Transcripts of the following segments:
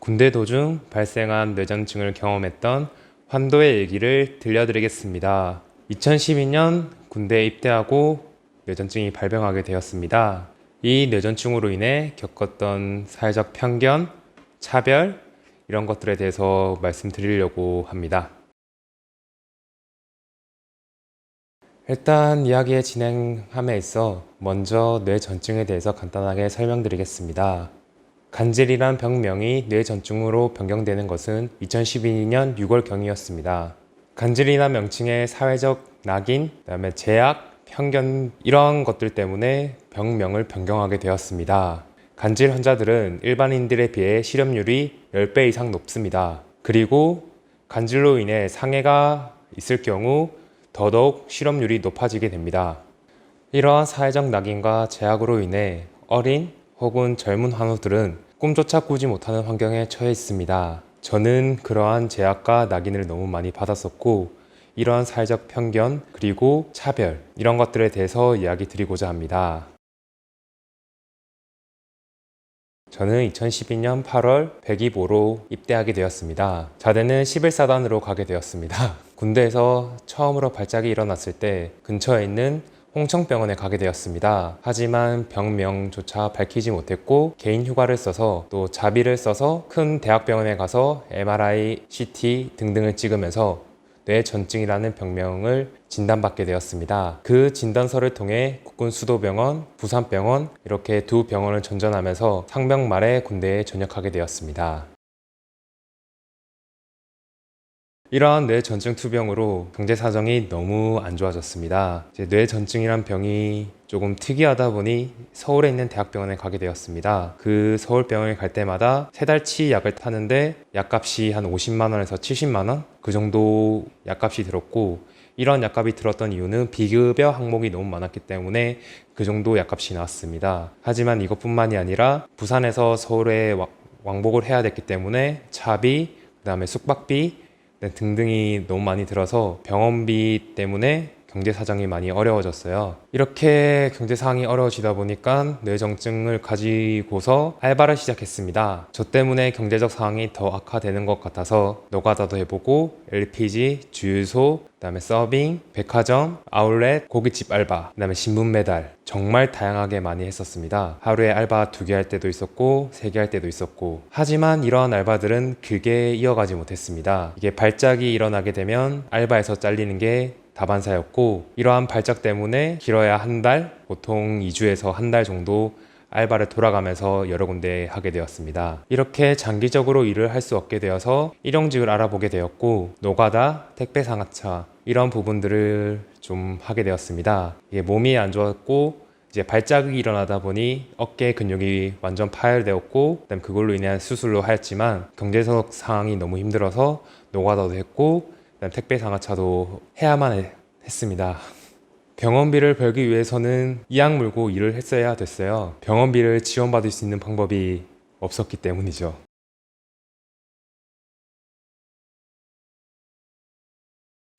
군대 도중 발생한 뇌전증을 경험했던 환도의 얘기를 들려드리겠습니다. 2012년 군대에 입대하고 뇌전증이 발병하게 되었습니다. 이 뇌전증으로 인해 겪었던 사회적 편견, 차별 이런 것들에 대해서 말씀드리려고 합니다. 일단 이야기의 진행함에 있어 먼저 뇌전증에 대해서 간단하게 설명드리겠습니다. 간질이란 병명이 뇌전증으로 변경되는 것은 2012년 6월경이었습니다. 간질이란 명칭의 사회적 낙인, 그다음에 제약, 편견 이러한 것들 때문에 병명을 변경하게 되었습니다. 간질 환자들은 일반인들에 비해 실업률이 10배 이상 높습니다. 그리고 간질로 인해 상해가 있을 경우 더더욱 실업률이 높아지게 됩니다. 이러한 사회적 낙인과 제약으로 인해 어린 혹은 젊은 환우들은 꿈조차 꾸지 못하는 환경에 처해 있습니다. 저는 그러한 제약과 낙인을 너무 많이 받았었고 이러한 사회적 편견 그리고 차별 이런 것들에 대해서 이야기 드리고자 합니다. 저는 2012년 8월 102호로 입대하게 되었습니다. 자대는 11사단으로 가게 되었습니다. 군대에서 처음으로 발작이 일어났을 때 근처에 있는 홍청병원에 가게 되었습니다. 하지만 병명조차 밝히지 못했고 개인 휴가를 써서 또 자비를 써서 큰 대학병원에 가서 MRI, CT 등등을 찍으면서 뇌전증이라는 병명을 진단받게 되었습니다. 그 진단서를 통해 국군수도병원, 부산병원 이렇게 두 병원을 전전하면서 상병 말에 군대에 전역하게 되었습니다. 이러한 뇌전증 투병으로 경제 사정이 너무 안 좋아졌습니다. 뇌전증이란 병이 조금 특이하다 보니 서울에 있는 대학병원에 가게 되었습니다. 그 서울병원에 갈 때마다 3달치 약을 타는데 약값이 한 50만 원에서 70만 원? 그 정도 약값이 들었고 이런 약값이 들었던 이유는 비급여 항목이 너무 많았기 때문에 그 정도 약값이 나왔습니다. 하지만 이것뿐만이 아니라 부산에서 서울에 왕복을 해야 됐기 때문에 차비, 그 다음에 숙박비 등등이 너무 많이 들어서 병원비 때문에 경제 사정이 많이 어려워졌어요. 이렇게 경제 상황이 어려워지다 보니까 뇌전증을 가지고서 알바를 시작했습니다. 저 때문에 경제적 상황이 더 악화되는 것 같아서 노가다도 해보고 LPG, 주유소, 그다음에 서빙, 백화점, 아울렛, 고깃집 알바, 그다음에 신문 배달 정말 다양하게 많이 했었습니다. 하루에 알바 2개 할 때도 있었고 3개 할 때도 있었고 하지만 이러한 알바들은 길게 이어가지 못했습니다. 이게 발작이 일어나게 되면 알바에서 잘리는 게 다반사였고 이러한 발작 때문에 길어야 한 달, 보통 2주에서 한 달 정도 알바를 돌아가면서 여러 군데 하게 되었습니다. 이렇게 장기적으로 일을 할 수 없게 되어서 일용직을 알아보게 되었고 노가다, 택배상하차 이런 부분들을 좀 하게 되었습니다. 이게 몸이 안 좋았고 이제 발작이 일어나다 보니 어깨 근육이 완전 파열되었고 그다음 그걸로 인한 수술로 하였지만 경제적 상황이 너무 힘들어서 노가다도 했고 택배 상하차도 해야만 했습니다. 병원비를 벌기 위해서는 이악 물고 일을 했어야 됐어요. 병원비를 지원받을 수 있는 방법이 없었기 때문이죠.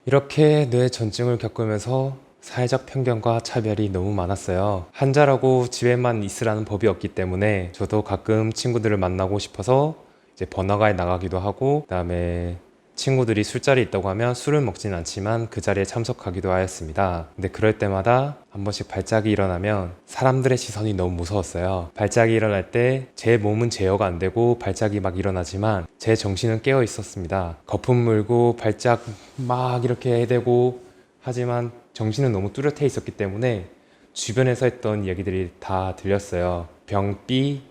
이렇게 뇌전증을 겪으면서 사회적 편견과 차별이 너무 많았어요. 환자라고 집에만 있으라는 법이 없기 때문에 저도 가끔 친구들을 만나고 싶어서 이제 번화가에 나가기도 하고 그다음에 친구들이 술자리 있다고 하면 술을 먹진 않지만 그 자리에 참석하기도 하였습니다. 근데 그럴 때마다 한 번씩 발작이 일어나면 사람들의 시선이 너무 무서웠어요. 발작이 일어날 때 제 몸은 제어가 안 되고 발작이 막 일어나지만 제 정신은 깨어 있었습니다. 거품 물고 발작 막 이렇게 해대고 하지만 정신은 너무 뚜렷해 있었기 때문에 주변에서 했던 얘기들이 다 들렸어요. 병비,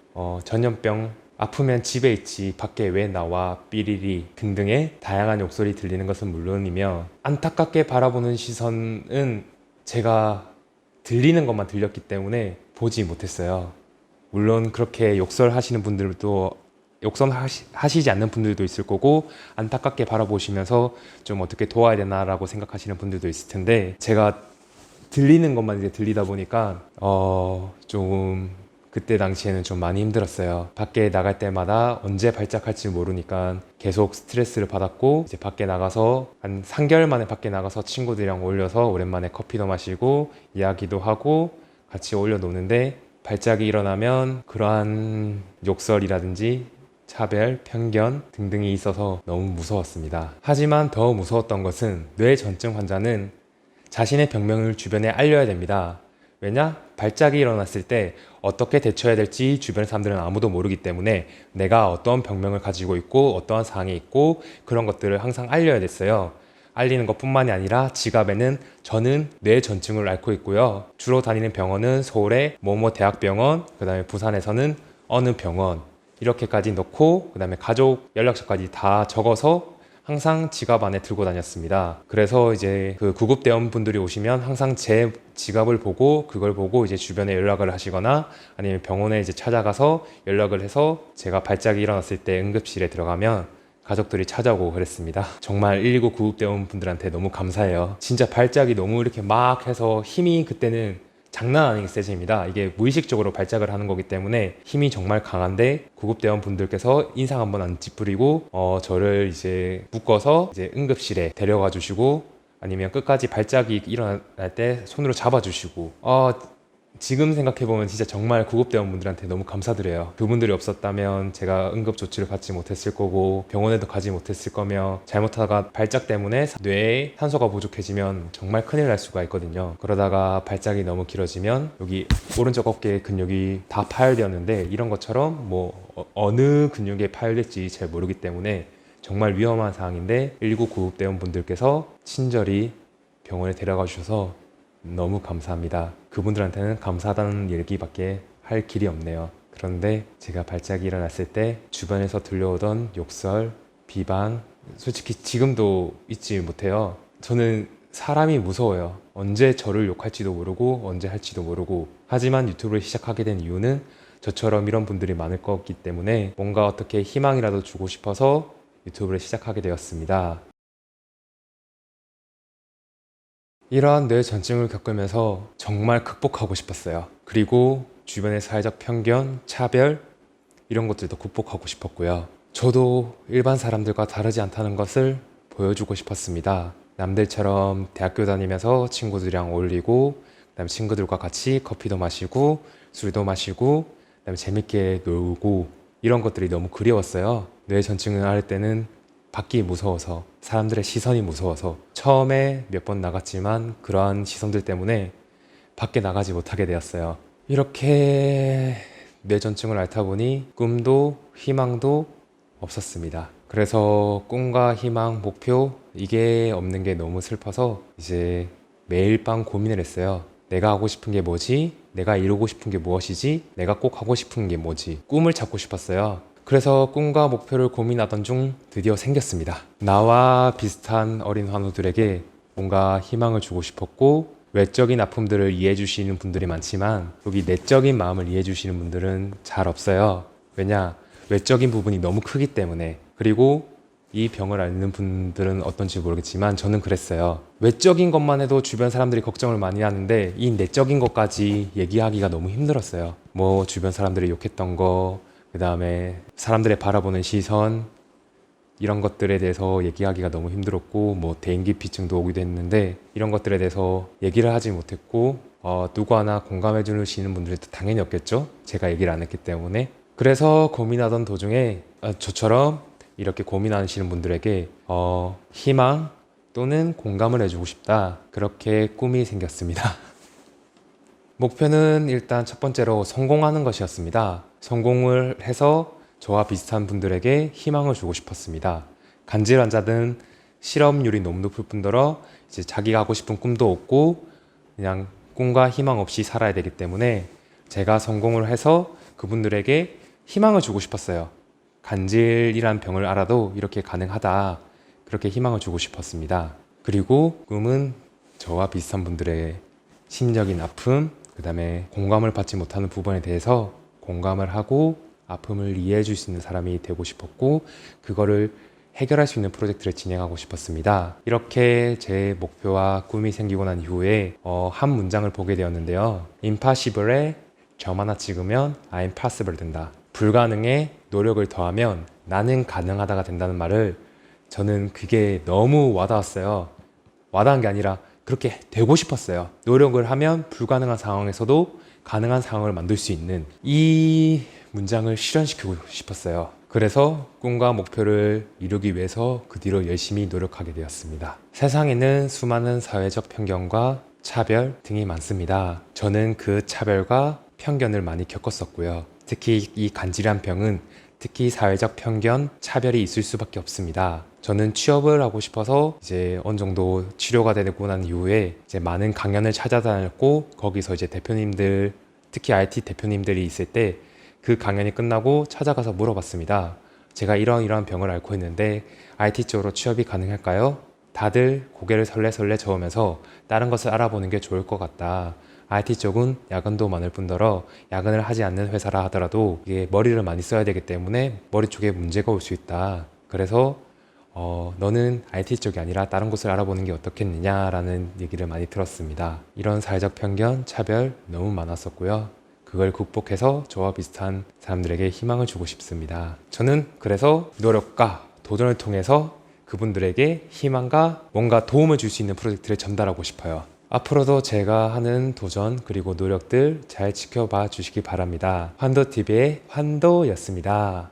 전염병 아프면 집에 있지 밖에 왜 나와 삐리리 등등의 다양한 욕설이 들리는 것은 물론이며 안타깝게 바라보는 시선은 제가 들리는 것만 들렸기 때문에 보지 못했어요. 물론 그렇게 욕설하시는 분들도 욕설하시지 않는 분들도 있을 거고 안타깝게 바라보시면서 좀 어떻게 도와야 되나라고 생각하시는 분들도 있을 텐데 제가 들리는 것만 이제 들리다 보니까 좀 그때 당시에는 좀 많이 힘들었어요. 밖에 나갈 때마다 언제 발작할지 모르니까 계속 스트레스를 받았고 이제 밖에 나가서 한 3개월 만에 밖에 나가서 친구들이랑 어울려서 오랜만에 커피도 마시고 이야기도 하고 같이 어울려 노는데 발작이 일어나면 그러한 욕설이라든지 차별, 편견 등등이 있어서 너무 무서웠습니다. 하지만 더 무서웠던 것은 뇌전증 환자는 자신의 병명을 주변에 알려야 됩니다. 왜냐? 발작이 일어났을 때 어떻게 대처해야 될지 주변 사람들은 아무도 모르기 때문에 내가 어떤 병명을 가지고 있고 어떠한 사항이 있고 그런 것들을 항상 알려야 됐어요. 알리는 것뿐만이 아니라 지갑에는 저는 뇌전증을 앓고 있고요. 주로 다니는 병원은 서울의 뭐뭐 대학병원, 그 다음에 부산에서는 어느 병원 이렇게까지 넣고 그 다음에 가족 연락처까지 다 적어서 항상 지갑 안에 들고 다녔습니다. 그래서 이제 그 구급대원 분들이 오시면 항상 제 지갑을 보고 그걸 보고 이제 주변에 연락을 하시거나 아니면 병원에 이제 찾아가서 연락을 해서 제가 발작이 일어났을 때 응급실에 들어가면 가족들이 찾아오고 그랬습니다. 정말 119 구급대원 분들한테 너무 감사해요. 진짜 발작이 너무 이렇게 막 해서 힘이 그때는 장난 아니게 세집니다. 이게 무의식적으로 발작을 하는 거기 때문에 힘이 정말 강한데 구급대원 분들께서 인상 한번 안 찌푸리고 저를 이제 묶어서 이제 응급실에 데려가 주시고 아니면 끝까지 발작이 일어날 때 손으로 잡아 주시고 지금 생각해보면 진짜 정말 구급대원분들한테 너무 감사드려요. 그분들이 없었다면 제가 응급조치를 받지 못했을 거고 병원에도 가지 못했을 거며 잘못하다가 발작 때문에 뇌에 산소가 부족해지면 정말 큰일 날 수가 있거든요. 그러다가 발작이 너무 길어지면 여기 오른쪽 어깨 근육이 다 파열되었는데 이런 것처럼 뭐 어느 근육에 파열될지 잘 모르기 때문에 정말 위험한 상황인데 119 구급대원분들께서 친절히 병원에 데려가 주셔서 너무 감사합니다. 그분들한테는 감사하다는 얘기밖에 할 길이 없네요. 그런데 제가 발작이 일어났을 때 주변에서 들려오던 욕설, 비방 솔직히 지금도 잊지 못해요. 저는 사람이 무서워요. 언제 저를 욕할지도 모르고 언제 할지도 모르고 하지만 유튜브를 시작하게 된 이유는 저처럼 이런 분들이 많을 거기 때문에 뭔가 어떻게 희망이라도 주고 싶어서 유튜브를 시작하게 되었습니다. 이러한 뇌전증을 겪으면서 정말 극복하고 싶었어요. 그리고 주변의 사회적 편견, 차별 이런 것들도 극복하고 싶었고요. 저도 일반 사람들과 다르지 않다는 것을 보여주고 싶었습니다. 남들처럼 대학교 다니면서 친구들이랑 어울리고 그다음에 친구들과 같이 커피도 마시고 술도 마시고 그다음에 재밌게 놀고 이런 것들이 너무 그리웠어요. 뇌전증을 앓을 때는 밖이 무서워서 사람들의 시선이 무서워서 처음에 몇 번 나갔지만 그러한 시선들 때문에 밖에 나가지 못하게 되었어요. 이렇게 뇌전증을 앓다 보니 꿈도 희망도 없었습니다. 그래서 꿈과 희망, 목표 이게 없는 게 너무 슬퍼서 이제 매일 밤 고민을 했어요. 내가 하고 싶은 게 뭐지? 내가 이루고 싶은 게 무엇이지? 내가 꼭 하고 싶은 게 뭐지? 꿈을 찾고 싶었어요. 그래서 꿈과 목표를 고민하던 중 드디어 생겼습니다. 나와 비슷한 어린 환우들에게 뭔가 희망을 주고 싶었고 외적인 아픔들을 이해해 주시는 분들이 많지만 여기 내적인 마음을 이해해 주시는 분들은 잘 없어요. 왜냐? 외적인 부분이 너무 크기 때문에. 그리고 이 병을 앓는 분들은 어떤지 모르겠지만 저는 그랬어요. 외적인 것만 해도 주변 사람들이 걱정을 많이 하는데 이 내적인 것까지 얘기하기가 너무 힘들었어요. 뭐 주변 사람들이 욕했던 거, 그 다음에 사람들의 바라보는 시선 이런 것들에 대해서 얘기하기가 너무 힘들었고 뭐 대인기피증도 오기도 했는데 이런 것들에 대해서 얘기를 하지 못했고 누구 하나 공감해 주시는 분들도 당연히 없겠죠. 제가 얘기를 안 했기 때문에. 그래서 고민하던 도중에 저처럼 이렇게 고민하시는 분들에게 희망 또는 공감을 해주고 싶다. 그렇게 꿈이 생겼습니다. 목표는 일단 첫 번째로 성공하는 것이었습니다. 성공을 해서 저와 비슷한 분들에게 희망을 주고 싶었습니다. 간질 환자든 실업률이 너무 높을 뿐더러 이제 자기가 하고 싶은 꿈도 없고 그냥 꿈과 희망 없이 살아야 되기 때문에 제가 성공을 해서 그분들에게 희망을 주고 싶었어요. 간질이란 병을 알아도 이렇게 가능하다. 그렇게 희망을 주고 싶었습니다. 그리고 꿈은 저와 비슷한 분들의 심적인 아픔, 그 다음에 공감을 받지 못하는 부분에 대해서 공감을 하고 아픔을 이해해 줄 수 있는 사람이 되고 싶었고 그거를 해결할 수 있는 프로젝트를 진행하고 싶었습니다. 이렇게 제 목표와 꿈이 생기고 난 이후에 한 문장을 보게 되었는데요. Impossible에 점 하나 찍으면 I'm possible 된다. 불가능에 노력을 더하면 나는 가능하다가 된다는 말을 저는 그게 너무 와닿았어요. 와닿은 게 아니라 그렇게 되고 싶었어요. 노력을 하면 불가능한 상황에서도 가능한 상황을 만들 수 있는 이 문장을 실현시키고 싶었어요. 그래서 꿈과 목표를 이루기 위해서 그 뒤로 열심히 노력하게 되었습니다. 세상에는 수많은 사회적 편견과 차별 등이 많습니다. 저는 그 차별과 편견을 많이 겪었었고요. 특히 이 간질환 병은 특히 사회적 편견, 차별이 있을 수밖에 없습니다. 저는 취업을 하고 싶어서 이제 어느 정도 치료가 되고 난 이후에 이제 많은 강연을 찾아다녔고 거기서 이제 대표님들, 특히 IT 대표님들이 있을 때 그 강연이 끝나고 찾아가서 물어봤습니다. 제가 이러이러한 병을 앓고 있는데 IT 쪽으로 취업이 가능할까요? 다들 고개를 설레설레 저으면서 다른 것을 알아보는 게 좋을 것 같다. IT 쪽은 야근도 많을 뿐더러 야근을 하지 않는 회사라 하더라도 이게 머리를 많이 써야 되기 때문에 머리 쪽에 문제가 올 수 있다. 그래서 너는 IT 쪽이 아니라 다른 곳을 알아보는 게 어떻겠느냐라는 얘기를 많이 들었습니다. 이런 사회적 편견, 차별 너무 많았었고요. 그걸 극복해서 저와 비슷한 사람들에게 희망을 주고 싶습니다. 저는 그래서 노력과 도전을 통해서 그분들에게 희망과 뭔가 도움을 줄 수 있는 프로젝트를 전달하고 싶어요. 앞으로도 제가 하는 도전 그리고 노력들 잘 지켜봐 주시기 바랍니다. 환도TV의 환도였습니다.